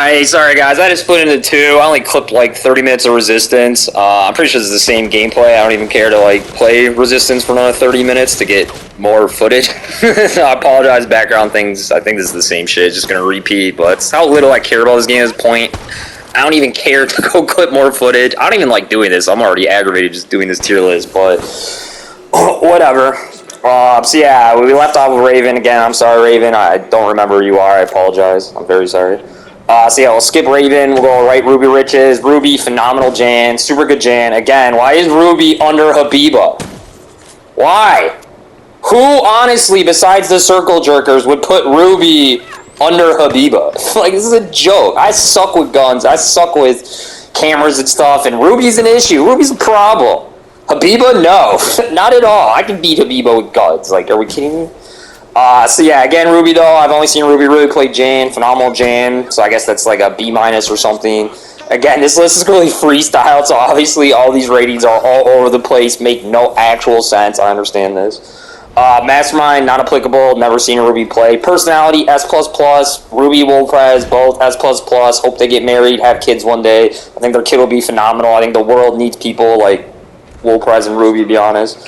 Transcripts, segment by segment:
Alright, sorry guys, I just split into two. I only clipped like 30 minutes of Resistance. I'm pretty sure it's the same gameplay. I don't even care to like play Resistance for another 30 minutes to get more footage. I apologize, background things. I think this is the same shit, it's just gonna repeat, but it's how little I care about this game at this point. I don't even care to go clip more footage. I don't even like doing this. I'm already aggravated just doing this tier list, but whatever. So yeah, we left off with Raven again. I'm sorry, Raven. I don't remember who you are. I apologize. I'm very sorry. So yeah, we'll skip Raven. We'll go right Ruby Riches. Ruby, phenomenal Jan. Super good Jan. Again, why is Ruby under Habiba? Why? Who, honestly, besides the circle jerkers, would put Ruby under Habiba? Like, this is a joke. I suck with guns. I suck with cameras and stuff, and Ruby's an issue. Ruby's a problem. Habiba, no. Not at all. I can beat Habiba with guns. Like, are we kidding me? So yeah, again, Ruby though, I've only seen Ruby really play Jan, phenomenal Jan, so I guess that's like a B- or something. Again, this list is really freestyled, so obviously all these ratings are all over the place, make no actual sense, I understand this. Mastermind, not applicable, never seen Ruby play. Personality, S++, Ruby, Wolprez, both S++, hope they get married, have kids one day. I think their kid will be phenomenal. I think the world needs people like Wolprez and Ruby, to be honest.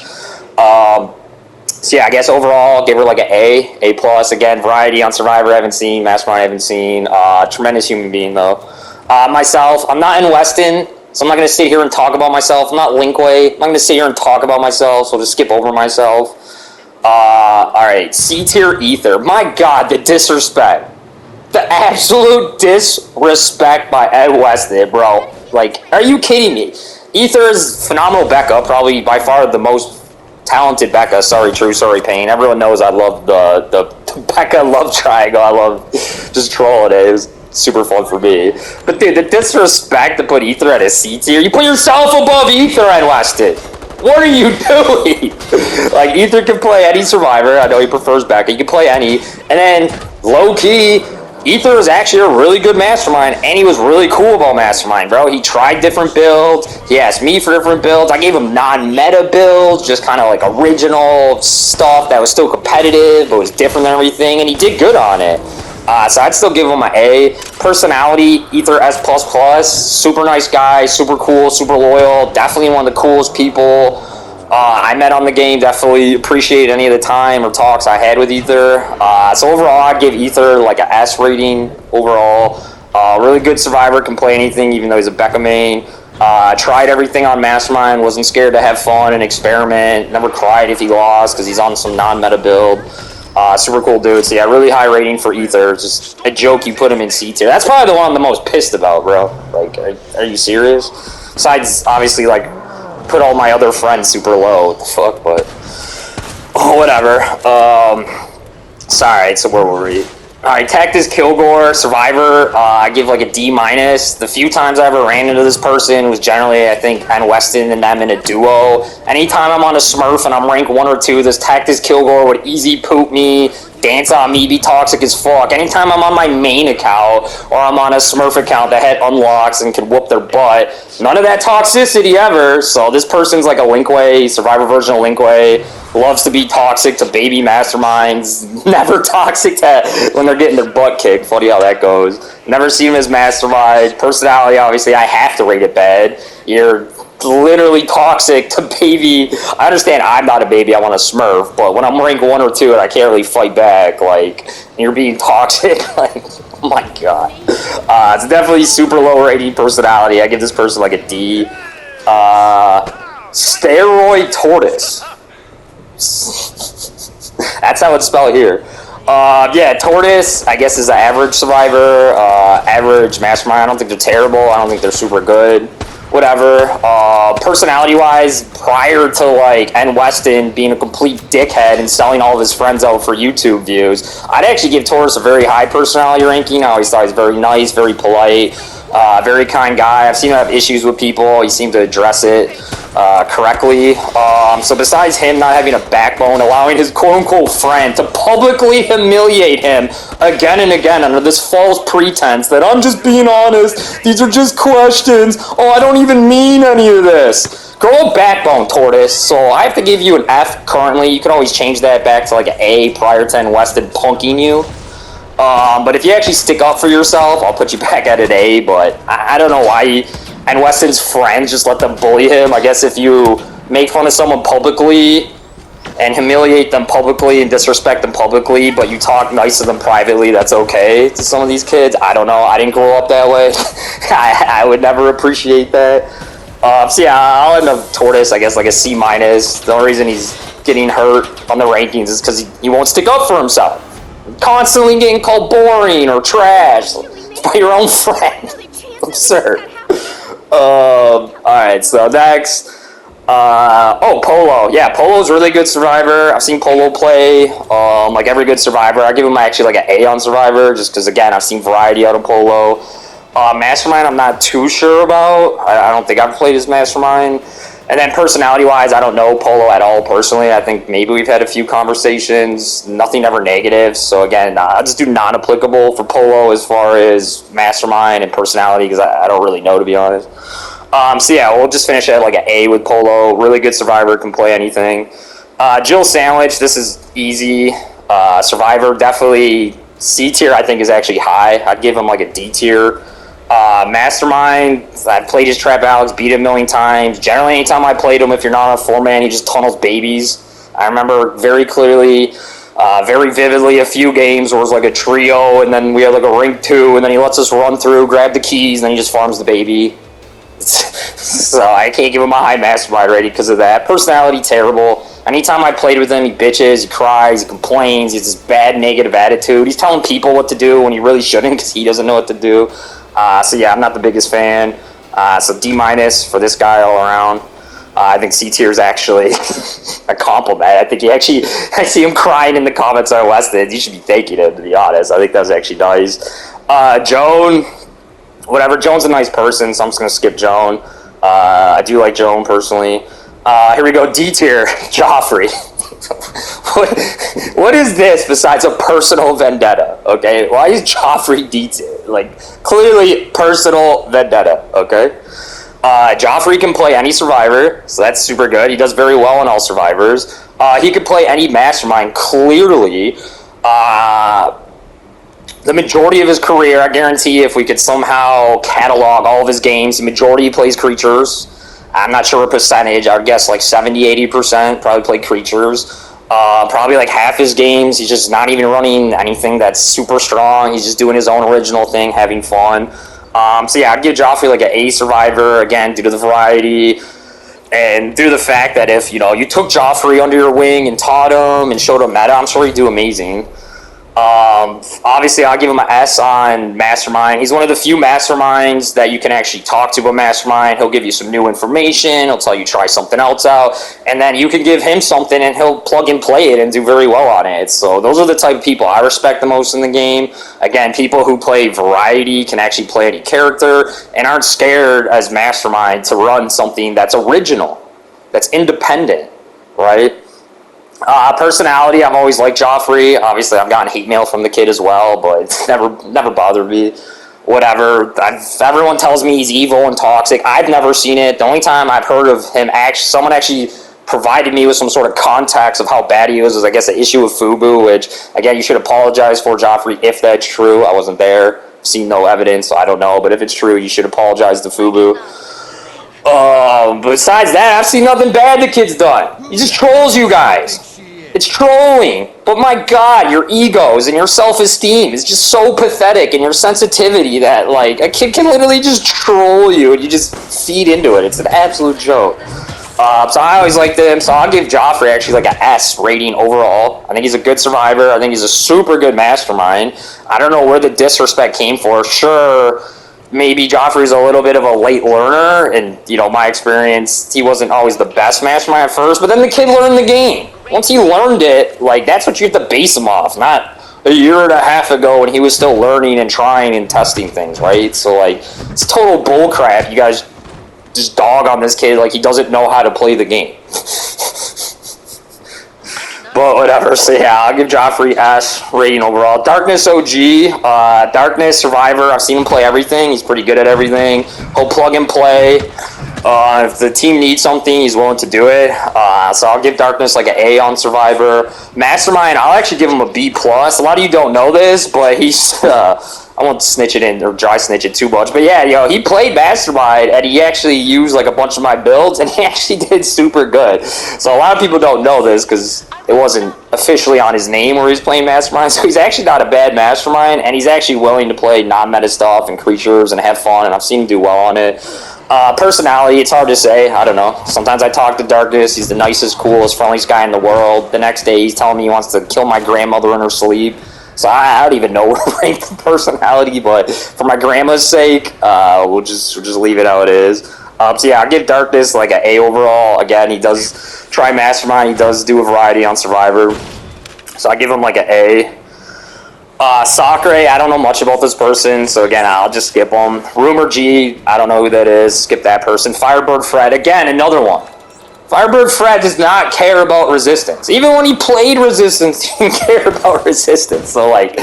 So yeah, I guess overall, I'll give her like an A+. Again, variety on Survivor, I haven't seen. Mastermind, I haven't seen. Tremendous human being, though. Myself, I'm not in Weston, so I'm not going to sit here and talk about myself. I'm not Linkway. I'm not going to sit here and talk about myself, so I'll just skip over myself. Alright, C-tier Ether. My God, the disrespect. The absolute disrespect by Ed Weston, bro. Like, are you kidding me? Ether is phenomenal Becca, probably by far the most talented Becca. Sorry True, sorry Pain. Everyone knows I love the Becca love triangle. I love just trolling it. It was super fun for me. But dude, the disrespect to put Ether at a C tier. You put yourself above Ether and Weston. What are you doing? Like, Ether can play any Survivor. I know he prefers Becca. He can play any. And then, low-key, Ether was actually a really good Mastermind, and he was really cool about Mastermind, bro. He tried different builds. He asked me for different builds. I gave him non-meta builds, just kind of like original stuff that was still competitive, but was different than everything, and he did good on it. So I'd still give him an A. Personality, Ether S++. Super nice guy, super cool, super loyal. Definitely one of the coolest people I met on the game. Definitely appreciate any of the time or talks I had with Ether. So overall, I'd give Ether like an S rating overall. Really good Survivor, can play anything, even though he's a Becca main. Tried everything on Mastermind, wasn't scared to have fun and experiment. Never cried if he lost because he's on some non-meta build. Super cool dude. So yeah, really high rating for Ether. Just a joke you put him in C tier. That's probably the one I'm the most pissed about, bro. Like, are you serious? Besides, obviously, like, put all my other friends super low. What the fuck? But whatever. Sorry. So where were we? Alright, Tactus Kilgore, Survivor, I give like a D-. The few times I ever ran into this person was generally, I think, N. Weston and them in a duo. Anytime I'm on a Smurf and I'm rank 1 or 2, this Tactus Kilgore would easy poop me, dance on me, be toxic as fuck. Anytime I'm on my main account or I'm on a Smurf account that had unlocks and could whoop their butt, none of that toxicity ever. So this person's like a Linkway, Survivor version of Linkway. Loves to be toxic to baby masterminds. Never toxic to when they're getting their butt kicked. Funny how that goes. Never seen him as mastermind. Personality, obviously, I have to rate it bad. You're literally toxic to baby. I understand I'm not a baby, I want a Smurf, but when I'm rank 1 or 2 and I can't really fight back, like, you're being toxic, like, oh my God. It's definitely super low rating personality. I give this person like a D. Steroid Tortoise. That's how it's spelled here. Yeah, Tortoise, I guess, is an average Survivor, average Mastermind. I don't think they're terrible. I don't think they're super good. Whatever. Personality-wise, prior to, like, N. Weston being a complete dickhead and selling all of his friends out for YouTube views, I'd actually give Tortoise a very high personality ranking. I always thought he's very nice, very polite, very kind guy. I've seen him have issues with people. He seemed to address it correctly. So besides him not having a backbone, allowing his quote-unquote friend to publicly humiliate him again and again under this false pretense that I'm just being honest, these are just questions, oh, I don't even mean any of this. Grow a backbone, Tortoise. So I have to give you an F currently. You can always change that back to like an A prior to N. Weston punking you. But if you actually stick up for yourself, I'll put you back at an A. But I don't know why he, and Weston's friends just let them bully him. I guess if you make fun of someone publicly and humiliate them publicly and disrespect them publicly, but you talk nice to them privately, that's okay to some of these kids. I don't know. I didn't grow up that way. I would never appreciate that. So yeah, I'll end up Tortoise, I guess, like a C-. The only reason he's getting hurt on the rankings is because he won't stick up for himself. Constantly getting called boring or trash by your own friend. Absurd. Alright, so next. Polo. Yeah, Polo's really good Survivor. I've seen Polo play, like every good Survivor. I give him actually like an A on Survivor, just because, again, I've seen variety out of Polo. Mastermind, I'm not too sure about. I don't think I've played his Mastermind. And then personality-wise, I don't know Polo at all personally. I think maybe we've had a few conversations. Nothing ever negative. So, again, I'll just do non-applicable for Polo as far as Mastermind and personality, because I don't really know, to be honest. So yeah, we'll just finish at like an A with Polo. Really good Survivor, can play anything. Jill Sandwich, this is easy. Survivor, definitely C tier, I think is actually high. I'd give him like a D tier. Mastermind, I've played his Trap Alex, beat him a million times. Generally, anytime I played him, if you're not on a 4-man, he just tunnels babies. I remember very clearly, very vividly, a few games where it was like a trio, and then we had like a ring 2, and then he lets us run through, grab the keys, and then he just farms the baby. So I can't give him a high Mastermind rating because of that. Personality, terrible. Anytime I played with him, he bitches, he cries, he complains, he has this bad negative attitude. He's telling people what to do when he really shouldn't because he doesn't know what to do. So yeah, I'm not the biggest fan. So D- for this guy all around. I think C tier is actually a compliment. I think I see him crying in the comments on Weston. You should be thanking him, to be honest. I think that was actually nice. Joan, whatever. Joan's a nice person, so I'm just going to skip Joan. I do like Joan personally. Here we go, D tier, Joffrey. What is this besides a personal vendetta, okay? Why is Joffrey D tier? Like, clearly personal vendetta, okay? Joffrey can play any Survivor, so that's super good. He does very well in all Survivors. He could play any Mastermind, clearly. The majority of his career, I guarantee if we could somehow catalog all of his games, the majority he plays creatures. I'm not sure what percentage. I would guess like 70-80% probably play creatures. Probably like half his games, he's just not even running anything that's super strong. He's just doing his own original thing, having fun. So yeah, I'd give Joffrey like an A Survivor, again, due to the variety. And due to the fact that if, you took Joffrey under your wing and taught him and showed him meta, I'm sure he'd do amazing. Obviously, I'll give him an S on Mastermind. He's one of the few Masterminds that you can actually talk to a Mastermind. He'll give you some new information. He'll tell you try something else out. And then you can give him something and he'll plug and play it and do very well on it. So those are the type of people I respect the most in the game. Again, people who play variety, can actually play any character, and aren't scared as Mastermind to run something that's original, that's independent, right? Personality, I've always liked Joffrey. Obviously, I've gotten hate mail from the kid as well, but it's never bothered me. Whatever. Everyone tells me he's evil and toxic. I've never seen it. The only time I've heard of him, someone actually provided me with some sort of context of how bad he was, I guess, an issue with Fubu, which, again, you should apologize for, Joffrey, if that's true. I wasn't there. Seen no evidence, so I don't know. But if it's true, you should apologize to Fubu. Besides that, I've seen nothing bad the kid's done. He just trolls you guys. It's trolling. But my God, your egos and your self-esteem is just so pathetic, and your sensitivity that, like, a kid can literally just troll you and you just feed into it. It's an absolute joke. So I always liked him, so I'll give Joffrey actually like an S rating overall. I think he's a good Survivor. I think he's a super good Mastermind. I don't know where the disrespect came for. Sure, maybe Joffrey's a little bit of a late learner, and, my experience, he wasn't always the best Mastermind at first, but then the kid learned the game. Once he learned it, like, that's what you have to base him off, not a year and a half ago when he was still learning and trying and testing things, right? So, like, it's total bullcrap. You guys just dog on this kid like he doesn't know how to play the game. But whatever, so yeah, I'll give Joffrey S rating overall. Darkness OG, Darkness Survivor, I've seen him play everything. He's pretty good at everything. He'll plug and play. If the team needs something, he's willing to do it. So I'll give Darkness like an A on Survivor. Mastermind, I'll actually give him a B+. A lot of you don't know this, but he's... I won't snitch it in or dry snitch it too much, but yeah, yo, he played Mastermind and he actually used like a bunch of my builds and he actually did super good. So a lot of people don't know this because it wasn't officially on his name where he's playing Mastermind. So he's actually not a bad Mastermind and he's actually willing to play non-meta stuff and creatures and have fun, and I've seen him do well on it. Personality, it's hard to say. I don't know. Sometimes I talk to Darkness. He's the nicest, coolest, friendliest guy in the world. The next day he's telling me he wants to kill my grandmother in her sleep. So I don't even know where to rank the personality, but for my grandma's sake, we'll just leave it how it is. So yeah, I'll give Darkness like an A overall. Again, he does try Mastermind. He does do a variety on Survivor. So I give him like an A. Sakura, I don't know much about this person, so again, I'll just skip him. Rumor G, I don't know who that is. Skip that person. Firebird Fred, again, another one. Firebird Fred does not care about Resistance. Even when he played Resistance, he didn't care about Resistance. So, like,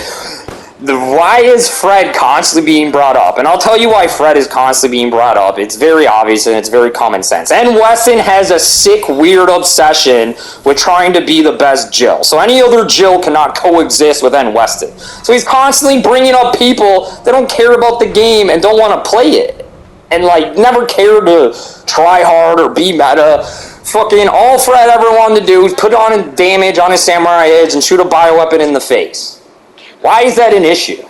why is Fred constantly being brought up? And I'll tell you why Fred is constantly being brought up. It's very obvious and it's very common sense. And Weston has a sick, weird obsession with trying to be the best Jill. So any other Jill cannot coexist with N. Weston. So he's constantly bringing up people that don't care about the game and don't want to play it. And, like, never care to try hard or be meta. Fucking all Fred ever wanted to do is put on damage on his Samurai Edge and shoot a bioweapon in the face. Why is that an issue?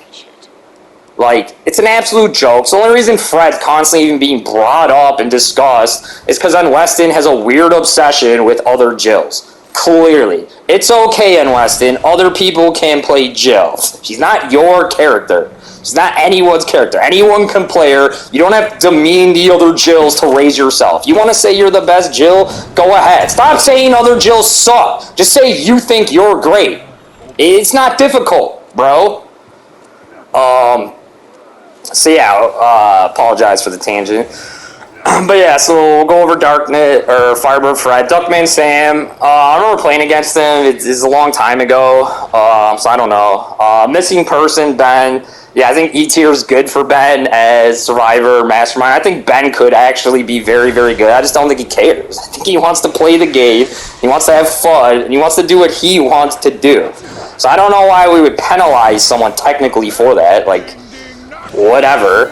Like, it's an absolute joke. So the only reason Fred's constantly even being brought up and discussed is because N. Weston has a weird obsession with other Jills. Clearly. It's okay, N. Weston. Other people can play Jill. She's not your character. She's not anyone's character. Anyone can play her. You don't have to demean the other Jills to raise yourself. You want to say you're the best Jill? Go ahead. Stop saying other Jills suck. Just say you think you're great. It's not difficult, bro. So yeah, apologize for the tangent. But yeah, so we'll go over Darknet, or Firebird Fred. Duckman Sam, I remember playing against him. It's a long time ago, so I don't know. Missing Person, Ben. Yeah, I think E-tier is good for Ben as Survivor, Mastermind. I think Ben could actually be very, very good. I just don't think he cares. I think he wants to play the game, he wants to have fun, and he wants to do what he wants to do. So I don't know why we would penalize someone technically for that. Like, whatever.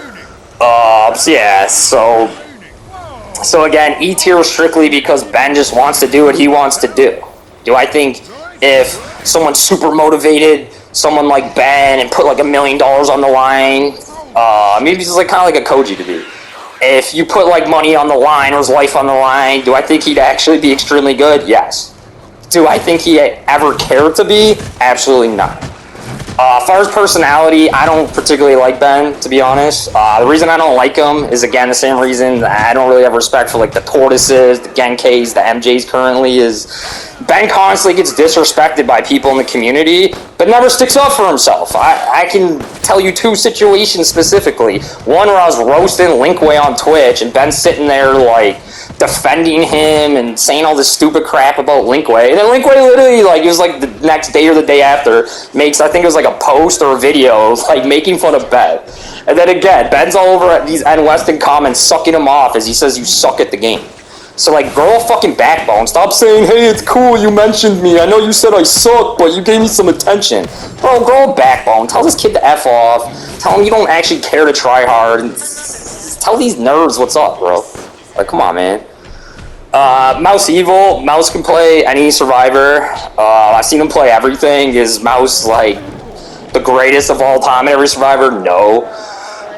So yeah, so again, E-tier strictly because Ben just wants to do what he wants to do. Do I think if someone's super motivated, someone like Ben, and put like $1 million on the line, maybe it's like kind of like a Koji to be. If you put like money on the line or his life on the line, do I think he'd actually be extremely good? Yes. Do I think he ever cared to be? Absolutely not. As far as personality, I don't particularly like Ben, to be honest. The reason I don't like him is, again, the same reason I don't really have respect for, like, the Tortoises, the Genkais, the MJs currently, is Ben constantly gets disrespected by people in the community, but never sticks up for himself. I can tell you 2 situations specifically. One where I was roasting Linkway on Twitch, and Ben's sitting there, like, defending him and saying all this stupid crap about Linkway. And then Linkway literally, like, it was like the next day or the day after, makes, I think it was like a post or a video, like, making fun of Ben. And then again, Ben's all over at these N. Weston comments, sucking him off as he says you suck at the game. So, like, grow a fucking backbone. Stop saying, hey, it's cool, you mentioned me. I know you said I suck, but you gave me some attention. Bro, grow a backbone. Tell this kid to F off. Tell him you don't actually care to try hard. And tell these nerds what's up, bro. Like, come on, man. Mouse Evil. Mouse can play any Survivor. I've seen him play everything. Is Mouse, like, the greatest of all time in every Survivor? No.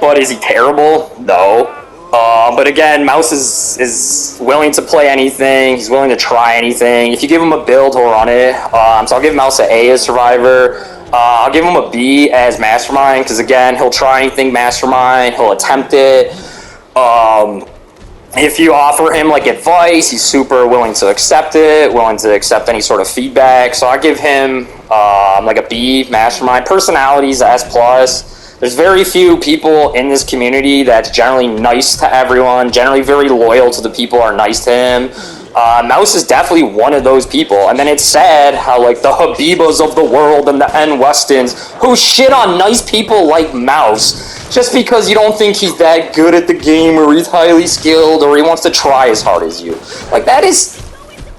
But is he terrible? No. But again, Mouse is willing to play anything. He's willing to try anything. If you give him a build, he'll run it. So I'll give Mouse an A as Survivor. I'll give him a B as Mastermind, because again, he'll try anything Mastermind. He'll attempt it. If you offer him, like, advice, he's super willing to accept it, willing to accept any sort of feedback. So I give him, like, a B, Mastermind. Personalities, S+. There's very few people in this community that's generally nice to everyone, generally very loyal to the people who are nice to him. Mouse is definitely one of those people. And then it's sad how, like, the Habibas of the world and the N. Westons who shit on nice people like Mouse just because you don't think he's that good at the game, or he's highly skilled, or he wants to try as hard as you. Like, that is...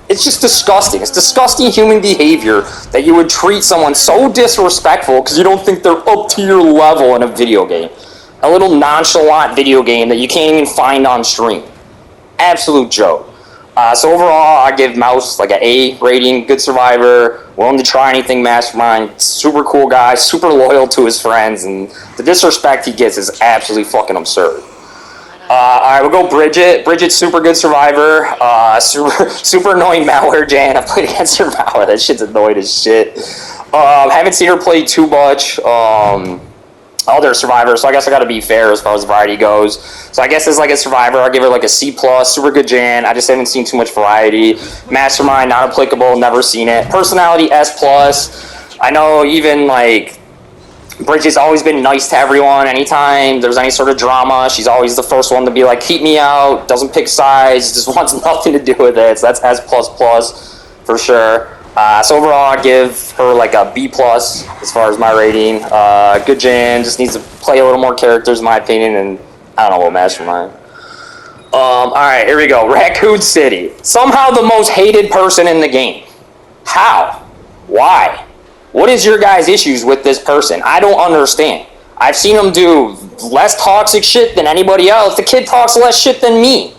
It's just disgusting. It's disgusting human behavior that you would treat someone so disrespectful because you don't think they're up to your level in a video game. A little nonchalant video game that you can't even find on stream. Absolute joke. So overall, I give Mouse like an A rating. Good survivor, willing to try anything, mastermind, super cool guy, super loyal to his friends, and the disrespect he gets is absolutely fucking absurd. Alright, we'll go Bridget. Bridget's super good survivor. Super annoying malware Jan. I played against her malware. That shit's annoyed as shit. Haven't seen her play too much. Other survivors, so I guess I gotta be fair as far as variety goes. So I guess as like a survivor, I'll give her like a C+, super good Jan. I just haven't seen too much variety. Mastermind, not applicable, never seen it. Personality, S+. I know even like Bridget's always been nice to everyone. Anytime there's any sort of drama, she's always the first one to be like, keep me out, doesn't pick sides, just wants nothing to do with it. So that's S++ for sure. So overall, I give her like a B+ as far as my rating. Good Jan, just needs to play a little more characters in my opinion, and I don't know what mastermind. Alright, here we go. Raccoon City. Somehow the most hated person in the game. How? Why? What is your guys' issues with this person? I don't understand. I've seen him do less toxic shit than anybody else. The kid talks less shit than me.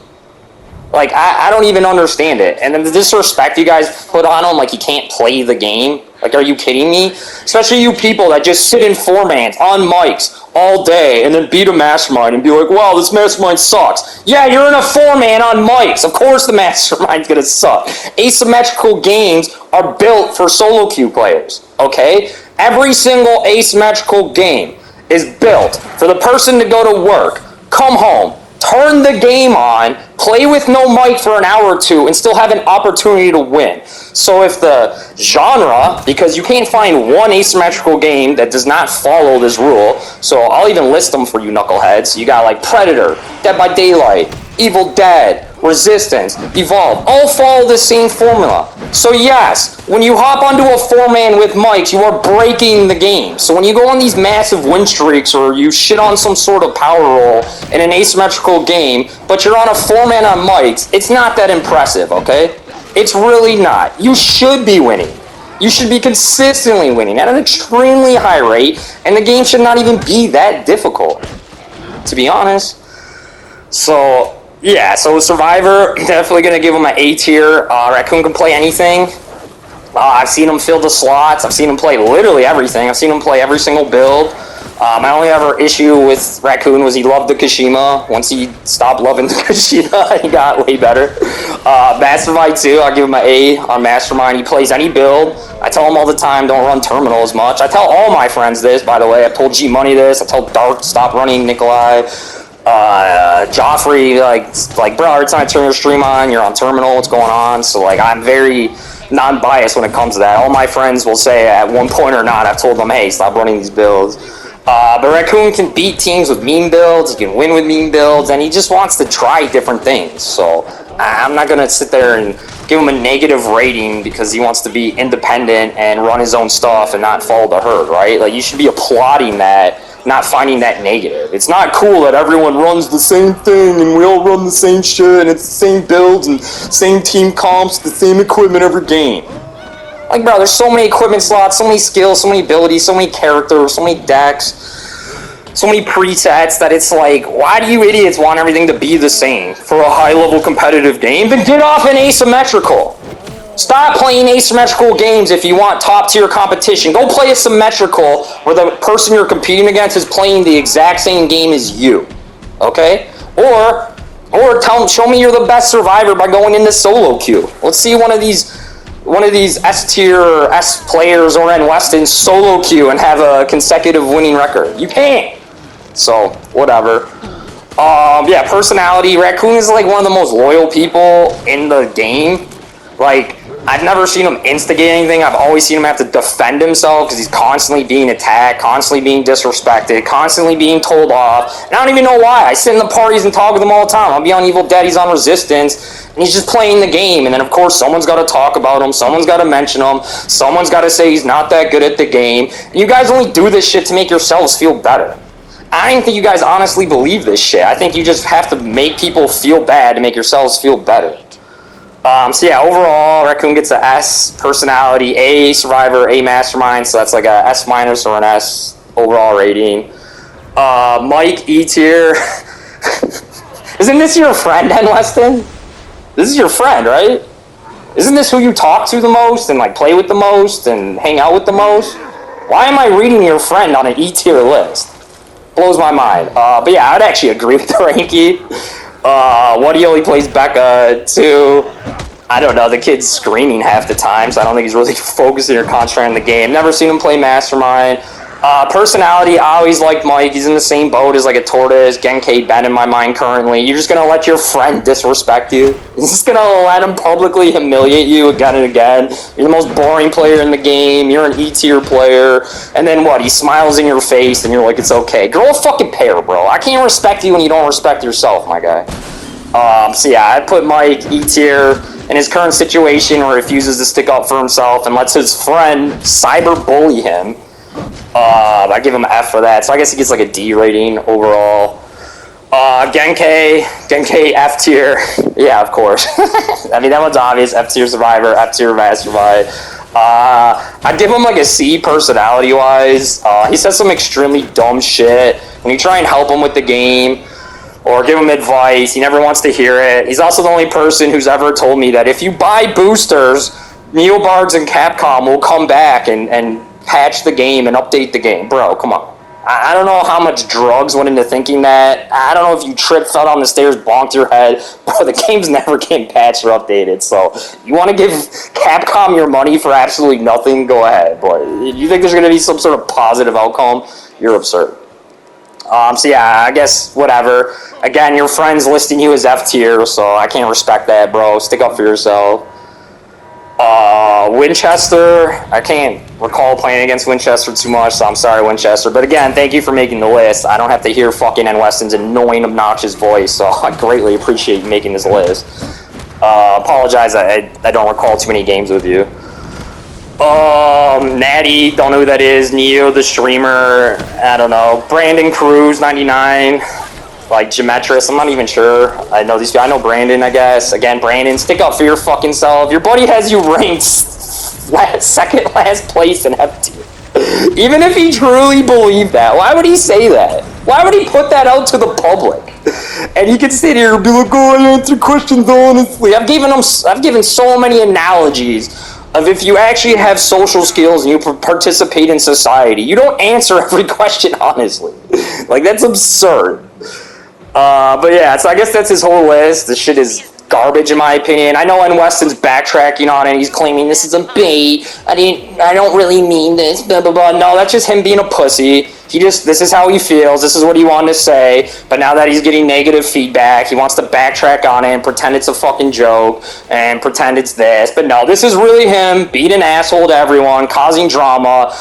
Like, I don't even understand it. And then the disrespect you guys put on him, like he can't play the game. Like, are you kidding me? Especially you people that just sit in 4-mans on mics all day and then beat a mastermind and be like, wow, this mastermind sucks. Yeah, you're in a 4-man on mics. Of course the mastermind's gonna suck. Asymmetrical games are built for solo queue players, okay? Every single asymmetrical game is built for the person to go to work, come home, turn the game on, play with no mic for an hour or two, and still have an opportunity to win. So if the genre, because you can't find one asymmetrical game that does not follow this rule, so I'll even list them for you knuckleheads. You got like Predator, Dead by Daylight, Evil Dead, Resistance, Evolve, all follow the same formula. So yes, when you hop onto a 4-man with mics, you are breaking the game. So when you go on these massive win streaks or you shit on some sort of power roll in an asymmetrical game, but you're on a 4-man on mics, it's not that impressive, okay? It's really not. You should be winning. You should be consistently winning at an extremely high rate, and the game should not even be that difficult, to be honest. So yeah, so Survivor, definitely going to give him an A tier. Raccoon can play anything. I've seen him fill the slots. I've seen him play literally everything. I've seen him play every single build. My only ever issue with Raccoon was he loved the Kashima. Once he stopped loving the Kashima, he got way better. Mastermind too, I'll give him an A on Mastermind. He plays any build. I tell him all the time, don't run Terminal as much. I tell all my friends this, by the way. I told G Money this. I told Dark, stop running Nikolai. Joffrey, like bro, every time I turn your stream on, you're on Terminal, what's going on? So like, I'm very non-biased when it comes to that. All my friends will say at one point or not, I've told them, hey, stop running these builds. But Raccoon can beat teams with meme builds, he can win with meme builds, and he just wants to try different things. So I'm not gonna sit there and give him a negative rating because he wants to be independent and run his own stuff and not follow the herd, right? Like, you should be applauding that, not finding that negative. It's not cool that everyone runs the same thing and we all run the same shit and it's the same builds and same team comps, the same equipment every game. Like, bro, there's so many equipment slots, so many skills, so many abilities, so many characters, so many decks, so many presets that it's like, why do you idiots want everything to be the same for a high-level competitive game? Then get off an asymmetrical. Stop playing asymmetrical games if you want top-tier competition. Go play a symmetrical where the person you're competing against is playing the exact same game as you. Okay? Or show me you're the best survivor by going into solo queue. Let's see one of these S-tier or S players or in Weston solo queue and have a consecutive winning record. You can't. So, whatever. Yeah, personality. Raccoon is like one of the most loyal people in the game. Like, I've never seen him instigate anything. I've always seen him have to defend himself because he's constantly being attacked, constantly being disrespected, constantly being told off. And I don't even know why. I sit in the parties and talk with him all the time. I'll be on Evil Dead, he's on Resistance, and he's just playing the game. And then, of course, someone's got to talk about him. Someone's got to mention him. Someone's got to say he's not that good at the game. And you guys only do this shit to make yourselves feel better. I don't think you guys honestly believe this shit. I think you just have to make people feel bad to make yourselves feel better. So yeah, overall, Raccoon gets a S. Personality, A Survivor, A Mastermind, so that's like a S- or an S overall rating. Mike, E tier. Isn't this your friend, N. Weston? This is your friend, right? Isn't this who you talk to the most and like play with the most and hang out with the most? Why am I reading your friend on an E tier list? Blows my mind. But yeah, I'd actually agree with the ranking. What he only plays Becca, 2. I don't know, the kid's screaming half the time, so I don't think he's really focusing or concentrating on the game. Never seen him play Mastermind. Personality, I always liked Mike. He's in the same boat as like a tortoise, Genkai Ben in my mind currently. You're just gonna let your friend disrespect you? You're just gonna let him publicly humiliate you again and again? You're the most boring player in the game. You're an E-tier player. And then what? He smiles in your face and you're like, it's okay. Grow a fucking pair, bro. I can't respect you when you don't respect yourself, my guy. So yeah, I put Mike E-tier in his current situation where he refuses to stick up for himself and lets his friend cyberbully him. I give him an F for that, so I guess he gets like a D rating overall. Genkai F tier. Yeah, of course. I mean, that one's obvious. F tier Survivor, F tier Mastermind. I'd give him like a C personality wise. He says some extremely dumb shit when you try and help him with the game or give him advice. He never wants to hear it. He's also the only person who's ever told me that if you buy boosters, Neobards and Capcom will come back and patch the game and update the game. Bro, come on. I don't know how much drugs went into thinking that. I don't know if you tripped, fell down the stairs, bonked your head. Bro, the game's never getting patched or updated. So, you want to give Capcom your money for absolutely nothing? Go ahead. But if you think there's going to be some sort of positive outcome, you're absurd. So yeah, I guess whatever. Again, your friend's listing you as F tier, so I can't respect that, bro. Stick up for yourself. Winchester, I can't recall playing against Winchester too much, so I'm sorry, Winchester. But again, thank you for making the list. I don't have to hear fucking N. Weston's annoying, obnoxious voice, so I greatly appreciate you making this list. Apologize, I don't recall too many games with you. Natty, don't know who that is. Neo, the streamer, I don't know. Brandon Cruz, 99. Like Geometris, I'm not even sure. I know these guys. I know Brandon, I guess. Again, Brandon, stick up for your fucking self. Your buddy has you ranked second last place in F tier. Even if he truly believed that, why would he say that? Why would he put that out to the public? And you can sit here and be like, oh, I answer questions honestly. I've given so many analogies of if you actually have social skills and you participate in society, you don't answer every question honestly. Like, that's absurd. But yeah, so I guess that's his whole list. This shit is garbage in my opinion. I know N. Weston's backtracking on it. He's claiming this is a bait. I don't really mean this, blah, blah, blah. No, that's just him being a pussy. This is how he feels. This is what he wanted to say. But now that he's getting negative feedback, he wants to backtrack on it and pretend it's a fucking joke and pretend it's this. But no, this is really him being an asshole to everyone, causing drama,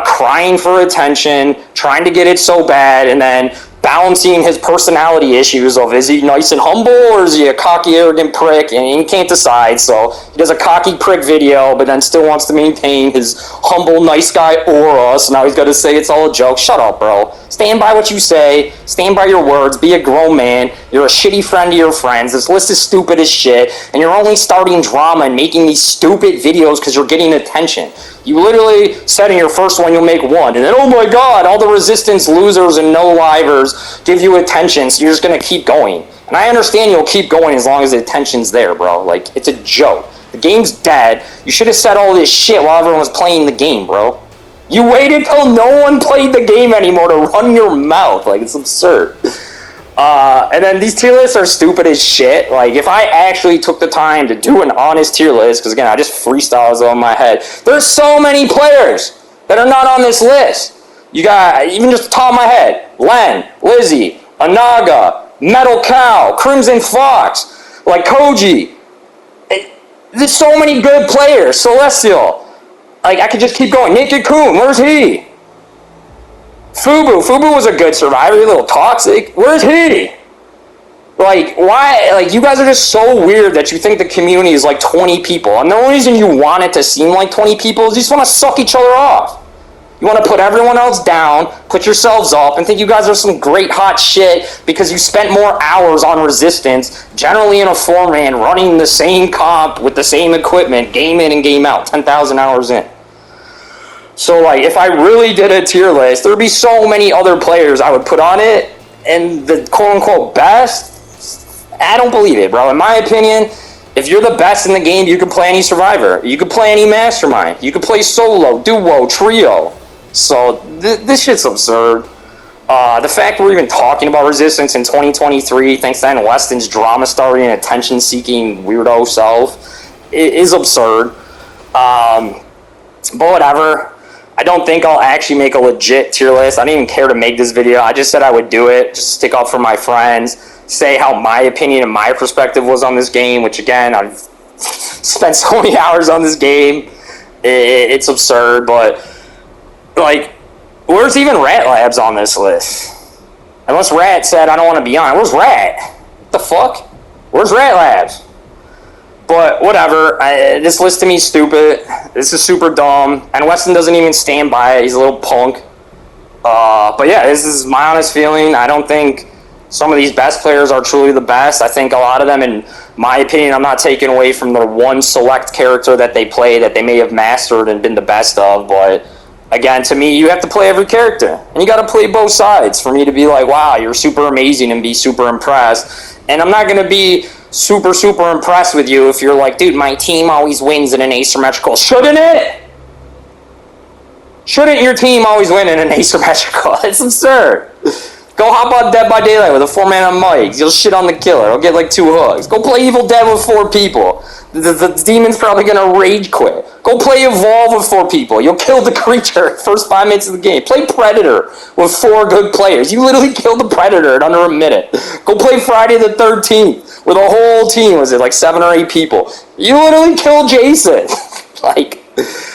crying for attention, trying to get it so bad, and then balancing his personality issues of is he nice and humble or is he a cocky, arrogant prick, and he can't decide. So he does a cocky prick video, but then still wants to maintain his humble, nice guy aura. So now he's got to say it's all a joke. Shut up, bro. Stand by what you say. Stand by your words. Be a grown man. You're a shitty friend to your friends. This list is stupid as shit, and you're only starting drama and making these stupid videos because you're getting attention. You literally said in your first one you'll make one, and then, oh my god, all the resistance losers and no-livers give you attention, so you're just going to keep going. And I understand you'll keep going as long as the attention's there, bro. Like, it's a joke. The game's dead. You should have said all this shit while everyone was playing the game, bro. You waited till no one played the game anymore to run your mouth. Like, it's absurd. And then these tier lists are stupid as shit. Like, if I actually took the time to do an honest tier list, because again, I just freestyle it on my head, there's so many players that are not on this list. You got, even just the top of my head, Len, Lizzie, Anaga, Metal Cow, Crimson Fox, like Koji. There's so many good players. Celestial. Like, I could just keep going. Naked Coon, where's he? Fubu was a good survivor, a little toxic. Where's he? Like, why? Like, you guys are just so weird that you think the community is like 20 people. And the only reason you want it to seem like 20 people is you just want to suck each other off. You want to put everyone else down, put yourselves up, and think you guys are some great hot shit because you spent more hours on Resistance, generally in a 4-man, running the same comp with the same equipment, game in and game out, 10,000 hours in. So, like, if I really did a tier list, there would be so many other players I would put on it, and the quote-unquote best, I don't believe it, bro. In my opinion, if you're the best in the game, you can play any Survivor. You can play any Mastermind. You can play solo, duo, trio. So, this shit's absurd. The fact we're even talking about Resistance in 2023, thanks to Weston's drama-starring and attention-seeking weirdo self, is absurd. But whatever. I don't think I'll actually make a legit tier list. I didn't even care to make this video. I just said I would do it, just stick up for my friends, say how my opinion and my perspective was on this game, which again, I've spent so many hours on this game. It's absurd, but like, where's even Rat Labs on this list? Unless Rat said, I don't want to be on. Where's Rat? What the fuck? Where's Rat Labs? But whatever, this list to me is stupid. This is super dumb. And Weston doesn't even stand by it. He's a little punk. But yeah, this is my honest feeling. I don't think some of these best players are truly the best. I think a lot of them, in my opinion, I'm not taking away from the one select character that they play that they may have mastered and been the best of. But again, to me, you have to play every character. And you got to play both sides for me to be like, wow, you're super amazing and be super impressed. And I'm not going to be super impressed with you if you're like, dude, my team always wins in an asymmetrical. Shouldn't it? Shouldn't your team always win in an asymmetrical? It's absurd. Go hop on Dead by Daylight with a 4-man on mics. You'll shit on the killer. He'll get like 2 hugs. Go play Evil Dead with 4 people. The demon's probably gonna rage quit. Go play Evolve with 4 people. You'll kill the creature first 5 minutes of the game. Play Predator with 4 good players. You literally killed the Predator in under a minute. Go play Friday the 13th with a whole team. Was it like 7 or 8 people? You literally killed Jason. Like,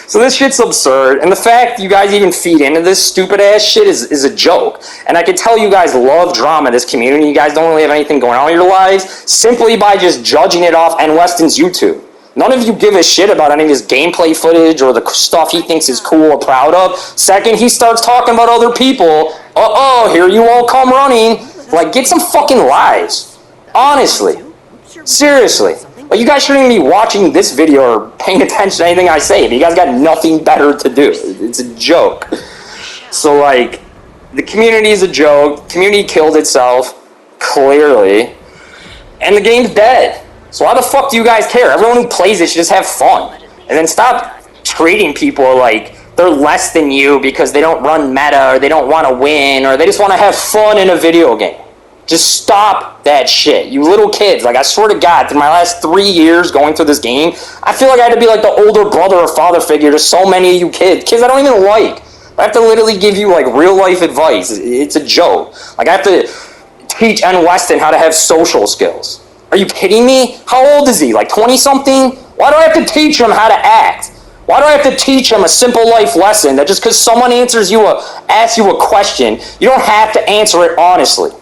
so this shit's absurd, and the fact you guys even feed into this stupid ass shit is a joke. And I can tell you guys love drama, this community. You guys don't really have anything going on in your lives simply by just judging it off N. Weston's YouTube. None of you give a shit about any of his gameplay footage or the stuff he thinks is cool or proud of. Second, he starts talking about other people. Here you all come running. Like, get some fucking lies. Honestly. Seriously. Like, you guys shouldn't even be watching this video or paying attention to anything I say. But you guys got nothing better to do. It's a joke. So, like, the community is a joke. Community killed itself, clearly. And the game's dead. So why the fuck do you guys care? Everyone who plays it should just have fun. And then stop treating people like they're less than you because they don't run meta or they don't want to win or they just want to have fun in a video game. Just stop that shit. You little kids, like, I swear to God, through my last 3 years going through this game, I feel like I had to be like the older brother or father figure to so many of you kids I don't even like. I have to literally give you, like, real life advice. It's a joke. Like, I have to teach N. Weston how to have social skills. Are you kidding me? How old is he? Like 20-something? Why do I have to teach him how to act? Why do I have to teach him a simple life lesson that just because someone asks you a question, you don't have to answer it honestly?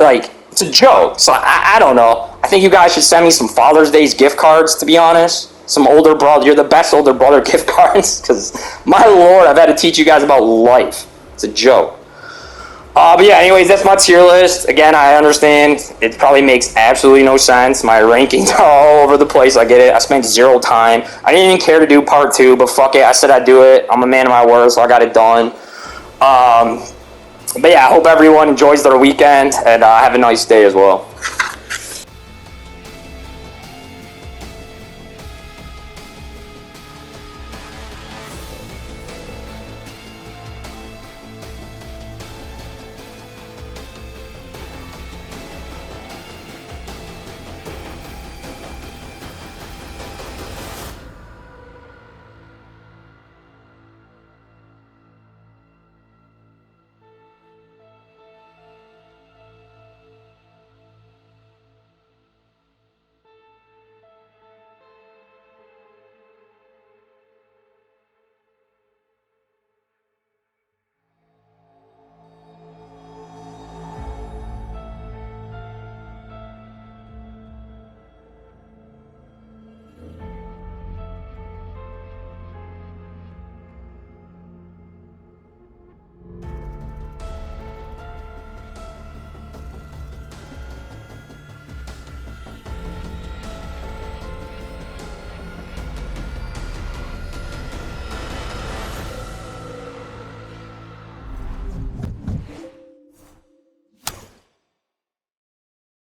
Like, it's a joke. So I don't know. I think you guys should send me some Father's Day's gift cards, to be honest. Some older brother. You're the best older brother gift cards. Because, my lord, I've had to teach you guys about life. It's a joke. But yeah, anyways, that's my tier list. Again, I understand it probably makes absolutely no sense. My rankings are all over the place. I get it. I spent 0 time. I didn't even care to do part 2, but fuck it. I said I'd do it. I'm a man of my word, so I got it done. But yeah, I hope everyone enjoys their weekend, and have a nice day as well.